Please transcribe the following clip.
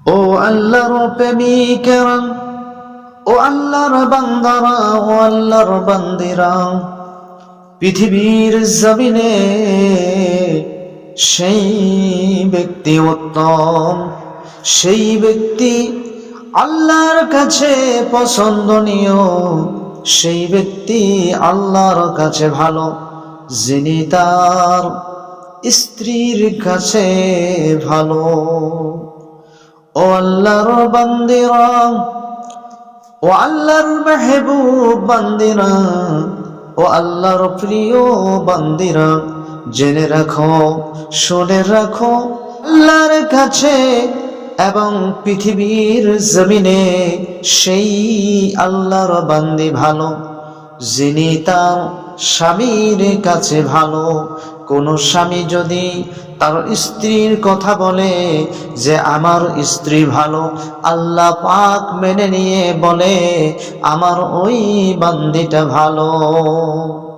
ও আল্লাহর প্রেমিকেরা, ও আল্লাহর বান্দারা, ও আল্লাহর বান্দিরা, পৃথিবীর জমিনে সেই ব্যক্তি উত্তম, সেই ব্যক্তি আল্লাহর কাছে পছন্দনীয়, সেই ব্যক্তি আল্লাহর কাছে ভালো, যিনি তার স্ত্রীর কাছে ভালো। ও আল্লাহর বান্দিরা, ও আল্লাহর মেহবুব বান্দিরা, ও আল্লাহর প্রিয় বান্দিরা, জেনে রাখো, শুনে রাখো, আল্লাহর কাছে এবং পৃথিবীর জমিনে সেই আল্লাহর বান্দি ভালো, যিনি তার স্বামীর কাছে ভালো। কোন স্বামী যদি তার স্ত্রীর কথা বলে যে আমার স্ত্রী ভালো, আল্লাহ পাক মেনে নিয়ে বলে আমার ওই বান্দিটা ভালো।